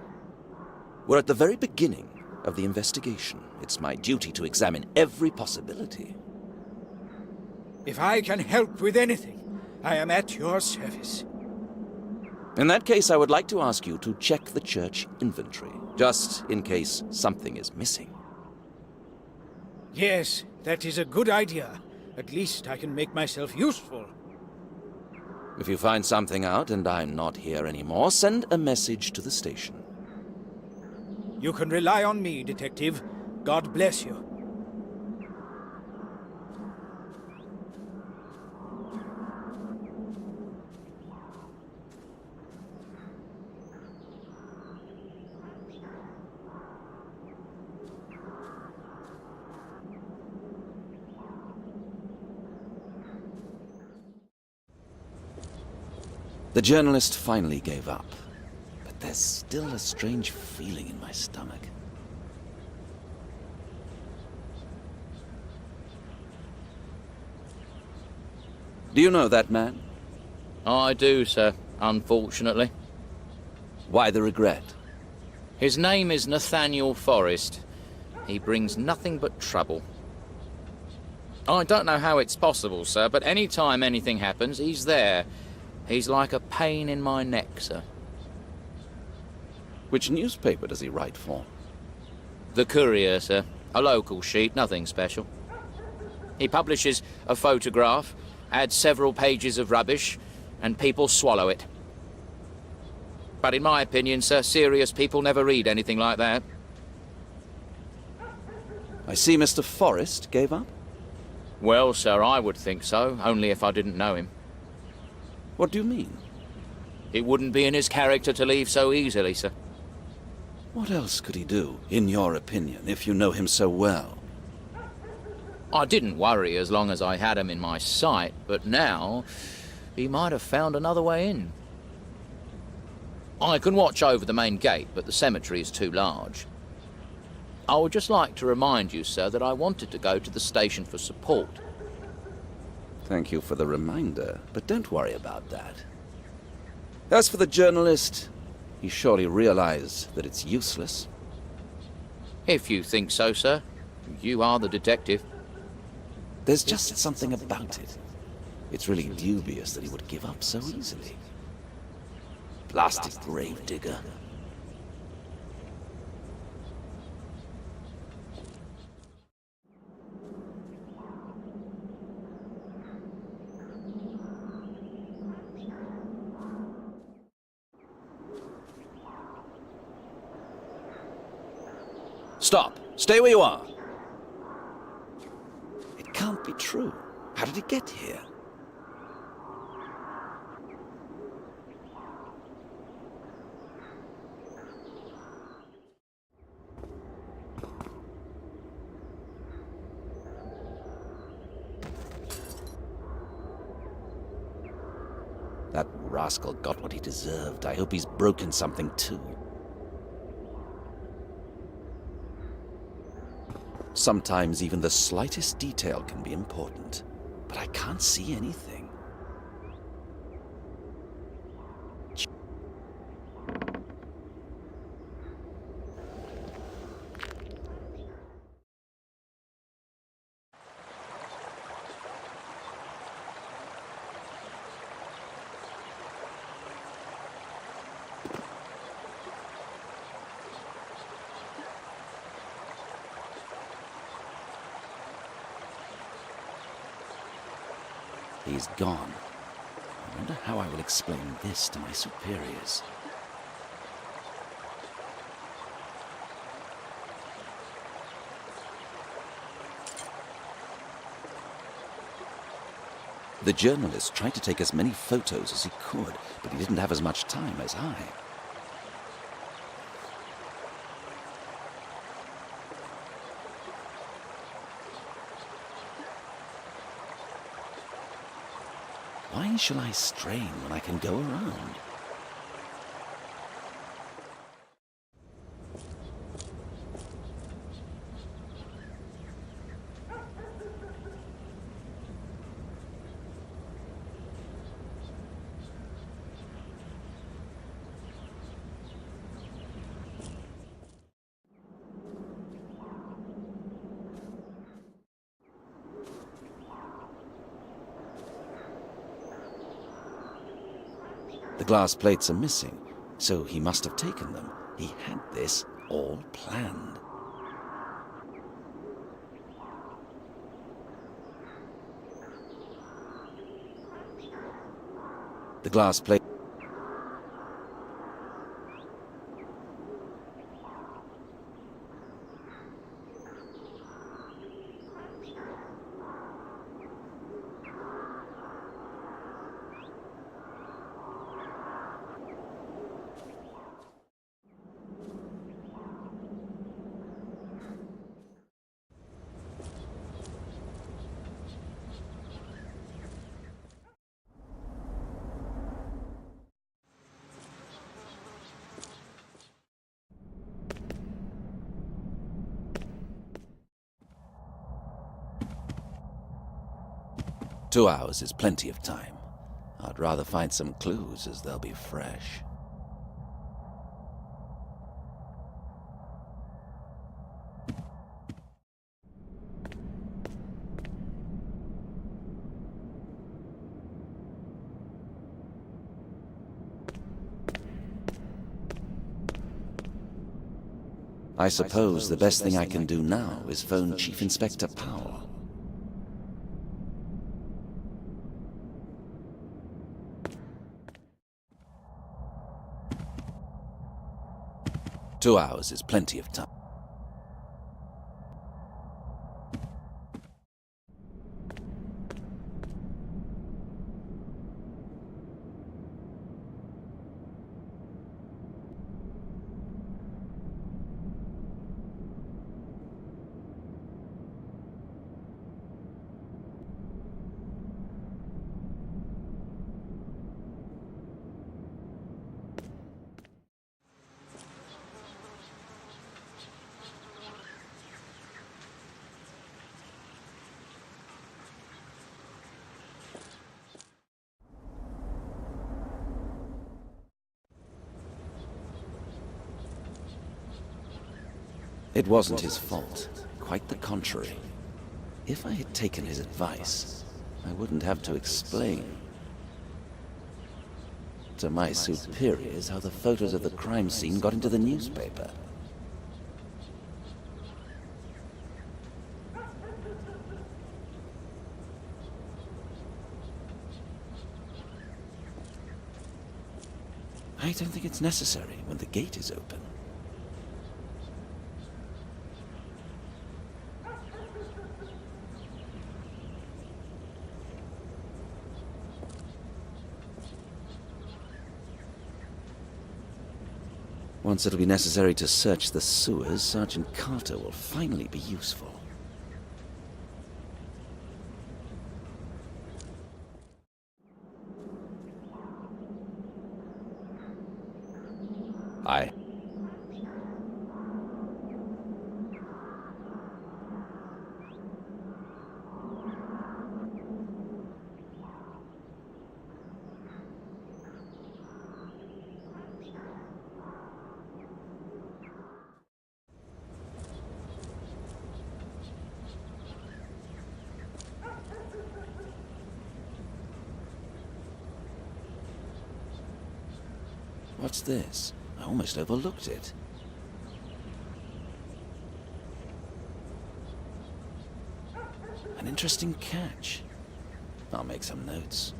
We're at the very beginning of the investigation. It's my duty to examine every possibility. If I can help with anything, I am at your service. In that case, I would like to ask you to check the church inventory, just in case something is missing. Yes, that is a good idea. At least I can make myself useful. If you find something out and I'm not here anymore, send a message to the station. You can rely on me, Detective. God bless you. The journalist finally gave up, but there's still a strange feeling in my stomach. Do you know that man? I do, sir, unfortunately. Why the regret? His name is Nathaniel Forrest. He brings nothing but trouble. I don't know how it's possible, sir, but any time anything happens, he's there. He's like a pain in my neck, sir. Which newspaper does he write for? The Courier, sir. A local sheet, nothing special. He publishes a photograph, adds several pages of rubbish, and people swallow it. But in my opinion, sir, serious people never read anything like that. I see Mr. Forrest gave up. Well, sir, I would think so, only if I didn't know him. What do you mean? It wouldn't be in his character to leave so easily, sir. What else could he do, in your opinion, if you know him so well? I didn't worry as long as I had him in my sight, but now he might have found another way in. I can watch over the main gate, but the cemetery is too large. I would just like to remind you, sir, that I wanted to go to the station for support. Thank you for the reminder, but don't worry about that. As for the journalist, he surely realized that it's useless. If you think so, sir. You are the detective. There's just something about it. It's really dubious that he would give up so easily. Blasted gravedigger. Stop! Stay where you are! It can't be true. How did he get here? That rascal got what he deserved. I hope he's broken something too. Sometimes even the slightest detail can be important, but I can't see anything. He's gone. I wonder how I will explain this to my superiors. The journalist tried to take as many photos as he could, but he didn't have as much time as I. Why shall I strain when I can go around? The glass plates are missing, so he must have taken them. He had this all planned. The glass plate... 2 hours is plenty of time. I'd rather find some clues, as they'll be fresh. I suppose the best thing I can do now is phone Chief Inspector Powell. Two hours is plenty of time. It wasn't his fault. Quite the contrary. If I had taken his advice, I wouldn't have to explain to my superiors how the photos of the crime scene got into the newspaper. I don't think it's necessary when the gate is open. Once it'll be necessary to search the sewers, Sergeant Carter will finally be useful. Aye. What's this? I almost overlooked it. An interesting catch. I'll make some notes.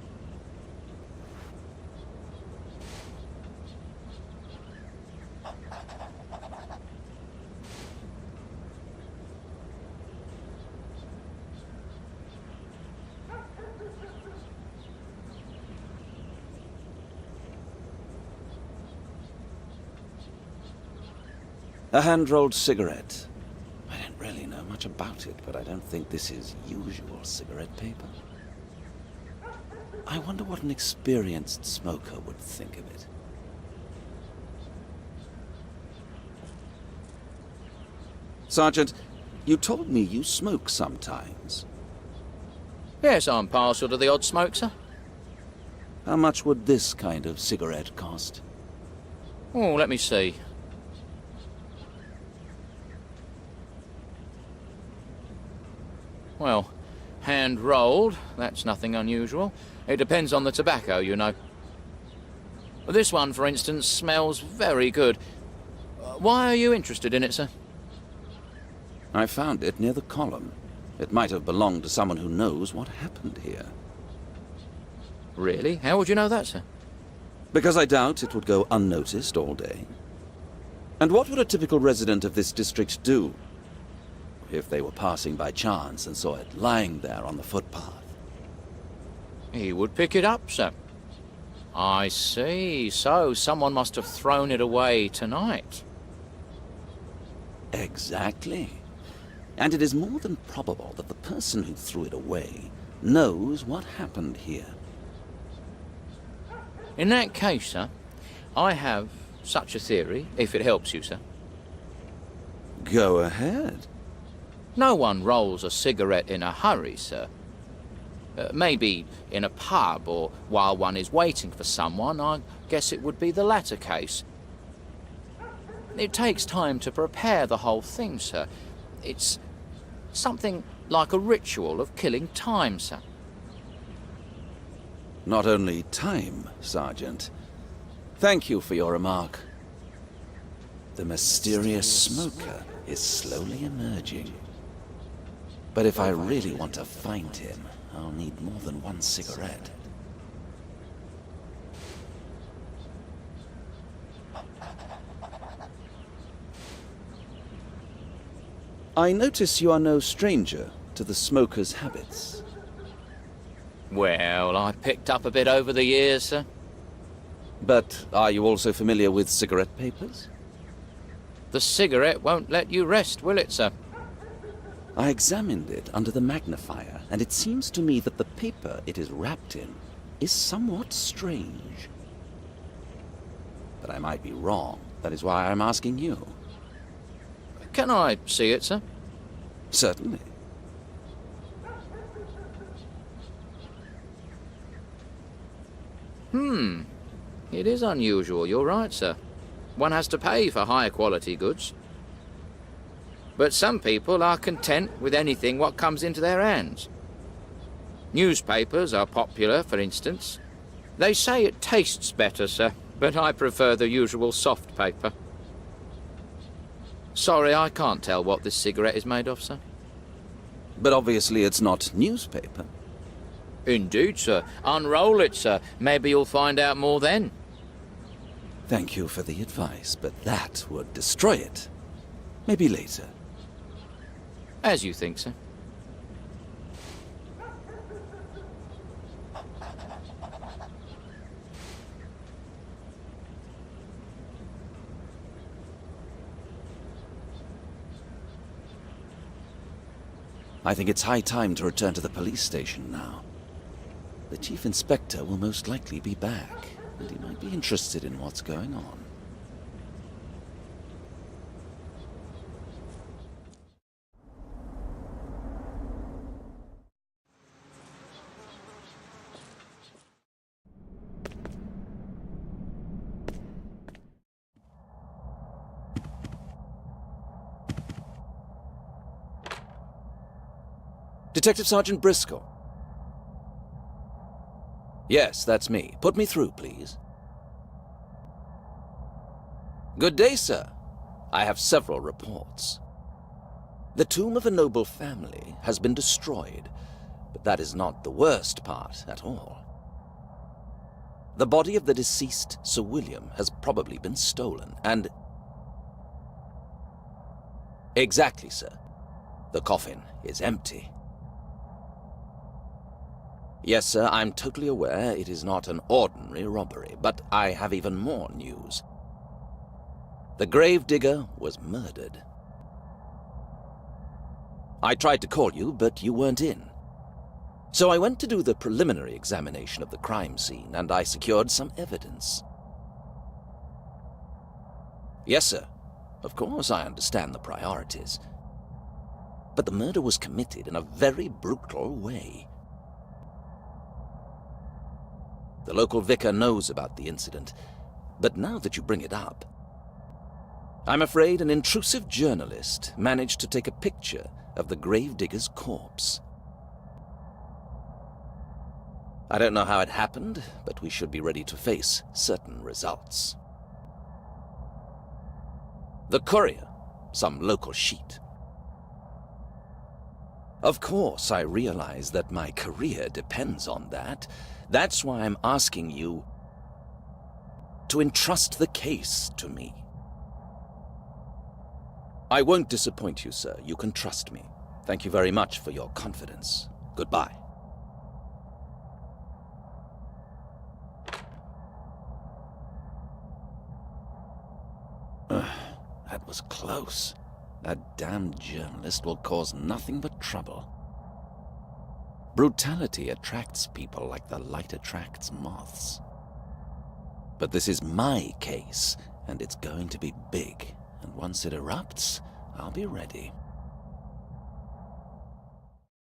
A hand-rolled cigarette. I don't really know much about it, but I don't think this is usual cigarette paper. I wonder what an experienced smoker would think of it. Sergeant, you told me you smoke sometimes. Yes, I'm partial to the odd smoke, sir. How much would this kind of cigarette cost? Oh, let me see. Well, hand-rolled, that's nothing unusual. It depends on the tobacco, you know. This one, for instance, smells very good. Why are you interested in it, sir? I found it near the column. It might have belonged to someone who knows what happened here. Really? How would you know that, sir? Because I doubt it would go unnoticed all day. And what would a typical resident of this district do if they were passing by chance and saw it lying there on the footpath? He would pick it up, sir. I see. So someone must have thrown it away tonight. Exactly. And it is more than probable that the person who threw it away knows what happened here. In that case, sir, I have such a theory, if it helps you, sir. Go ahead. No one rolls a cigarette in a hurry, sir. Maybe in a pub or while one is waiting for someone. I guess it would be the latter case. It takes time to prepare the whole thing, sir. It's something like a ritual of killing time, sir. Not only time, Sergeant. Thank you for your remark. The mysterious smoker is slowly emerging. But if I really want to find him, I'll need more than one cigarette. I notice you are no stranger to the smoker's habits. Well, I picked up a bit over the years, sir. But are you also familiar with cigarette papers? The cigarette won't let you rest, will it, sir? I examined it under the magnifier, and it seems to me that the paper it is wrapped in is somewhat strange. But I might be wrong. That is why I'm asking you. Can I see it, sir? Certainly. It is unusual, you're right, sir. One has to pay for higher quality goods. But some people are content with anything what comes into their hands. Newspapers are popular, for instance. They say it tastes better, sir, but I prefer the usual soft paper. Sorry, I can't tell what this cigarette is made of, sir. But obviously it's not newspaper. Indeed, sir. Unroll it, sir. Maybe you'll find out more then. Thank you for the advice, but that would destroy it. Maybe later. As you think, sir. I think it's high time to return to the police station now. The Chief Inspector will most likely be back, and he might be interested in what's going on. Detective Sergeant Bristol. Yes, that's me. Put me through, please. Good day, sir. I have several reports. The tomb of a noble family has been destroyed, but that is not the worst part at all. The body of the deceased Sir William has probably been stolen, and... Exactly, sir. The coffin is empty. Yes, sir, I'm totally aware it is not an ordinary robbery, but I have even more news. The gravedigger was murdered. I tried to call you, but you weren't in. So I went to do the preliminary examination of the crime scene, and I secured some evidence. Yes, sir. Of course, I understand the priorities. But the murder was committed in a very brutal way. The local vicar knows about the incident, but now that you bring it up, I'm afraid an intrusive journalist managed to take a picture of the gravedigger's corpse. I don't know how it happened, but we should be ready to face certain results. The Courier, some local sheet. Of course, I realize that my career depends on that. That's why I'm asking you to entrust the case to me. I won't disappoint you, sir. You can trust me. Thank you very much for your confidence. Goodbye. That was close. That damned journalist will cause nothing but trouble. Brutality attracts people like the light attracts moths. But this is my case, and it's going to be big. And once it erupts, I'll be ready.